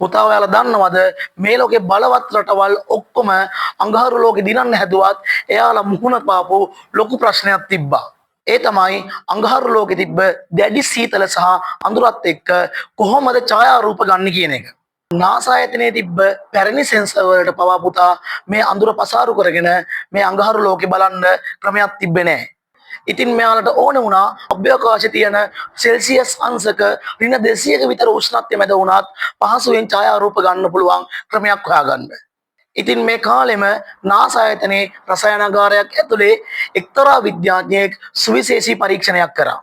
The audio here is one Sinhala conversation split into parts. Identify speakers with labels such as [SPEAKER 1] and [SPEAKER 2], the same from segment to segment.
[SPEAKER 1] පුතා ඔයාලා දන්නවද මේ ලෝකේ බලවත් රටවල් ඔක්කොම අඟහරු ලෝකේ දිනන්න හැදුවත් එයාලා මුහුණ පාපු ලොකු ප්‍රශ්නයක් තිබ්බා. ඒ තමයි අඟහරු ලෝකේ තිබ්බ දැඩි සීතල සහ අඳුරත් එක්ක කොහොමද ඡායාරූප ගන්න කියන එක. නාසා ආයතනයේ තිබ්බ පැරණි සෙන්සර් වලට පවා පුතා මේ අඳුර පසාරු කරගෙන මේ අඟහරු ලෝකේ බලන්න ක්‍රමයක් තිබ්බේ නැහැ. ඉතින් මෙයාලට ඕන වුණා අභ්‍යවකාශයේ තියෙන සෙල්සියස් අංශක ඍණ 200ක විතර උෂ්ණත්වය මැද වුණත් පහසුවෙන් ඡායාරූප ගන්න පුළුවන් ක්‍රමයක් හොයාගන්න. ඉතින් මේ කාලෙම නාසා ආයතනයේ රසායනාගාරයක් ඇතුලේ එක්තරා විද්‍යාඥයෙක් සුවිශේෂී පරීක්ෂණයක් කරා.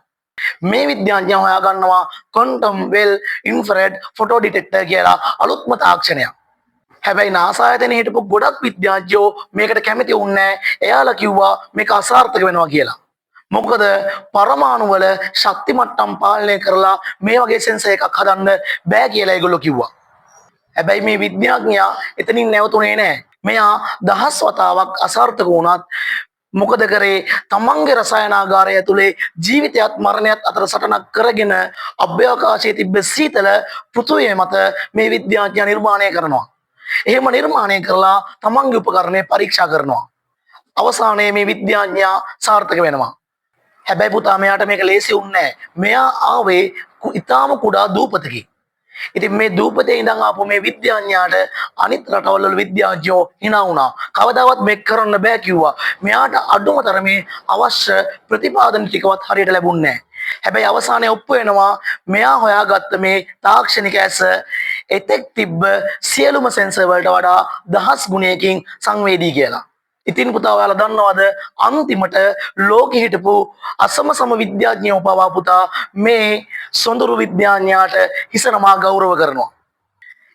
[SPEAKER 1] මේ විද්‍යාඥයා හොයාගන්නවා ක්වොන්ටම් වෙල් ඉන්ෆ්‍රාරෙඩ් ෆොටෝ ඩිටෙක්ටර් කියලා අලුත්ම තාක්ෂණයක්. හැබැයි නාසා ආයතනයේ හිටපු ගොඩක් විද්‍යාඥයෝ මේකට කැමති වුණේ නැහැ. එයාලා කිව්වා මේක අසාර්ථක වෙනවා කියලා. මොකද පරමාණු වල ශක්ති මට්ටම් පාලනය කරලා මේ වගේ සෙන්සර් එකක් හදන්න බෑ කියලා ඒගොල්ලෝ කිව්වා. හැබැයි මේ විද්‍යාඥයා එතනින් නැවතුනේ නැහැ. මෙයා දහස් වතාවක් අසාර්ථක වුණත් මොකද කරේ තමන්ගේ රසායනාගාරය ඇතුලේ ජීවිතයත් මරණයත් අතර සටනක් කරගෙන අභ්‍යවකාශයේ තිබ්බ සීතල පෘථුවිය මත මේ විද්‍යාඥයා නිර්මාණය කරනවා. එහෙම නිර්මාණය කරලා තමන්ගේ උපකරණය පරීක්ෂා කරනවා. අවසානයේ මේ විද්‍යාඥයා සාර්ථක වෙනවා. හැබැයි පුතා මෙයාට මේක ලේසි වුණේ නැහැ. මෙයා ආවේ ඊටාම කුඩා දූපතකින්. ඉතින් මේ දූපතේ ඉඳන් ආපු මේ විද්‍යාඥයාට අනිත් රටවල් වල විද්‍යාඥයෝ hina වුණා. කවදාවත් මේක කරන්න බෑ කිව්වා. මෙයාට අඩුම තරමේ අවශ්‍ය ප්‍රතිපාදන ටිකවත් හරියට ලැබුණේ නැහැ. හැබැයි අවසානයේ ඔප්පු වෙනවා මෙයා හොයාගත්ත මේ තාක්ෂණික ඇස එතෙක් තිබ්බ සියලුම සෙන්සර් වලට වඩා දහස් ගුණයකින් සංවේදී කියලා. ඉතින් පුතා ඔයාලා දන්නවද අන්තිමට ලෝකෙ හිටපු අසම සම විද්‍යාඥයෝ පවා පුතා මේ සොඳුරු විද්‍යාඥයාට හිසනමා ගෞරව කරනවා.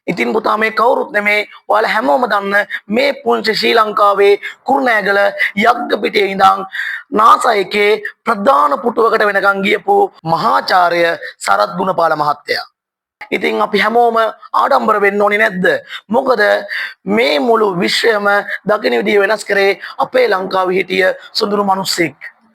[SPEAKER 1] ඉතින් පුතා මේ කවුරුත් නෙමේ ඔයාලා හැමෝම දන්න මේ පුංචි ශ්‍රී ලංකාවේ කුරුණෑගල යග්ගපිටියේ ඉඳන් නාසා එකේ ප්‍රධාන පුටුවකට වෙනකන් ගියපු මහාචාර්ය සරත් ගුණපාල මහත්තයා. ඉතින් අපි හැමෝම ආඩම්බර වෙන්න ඕනේ නැද්ද? මොකද මේ මුළු විශ්වයම දකින විදිය වෙනස් කරේ අපේ ලංකාවේ හිටිය සොඳුරු මිනිස්සෙක්.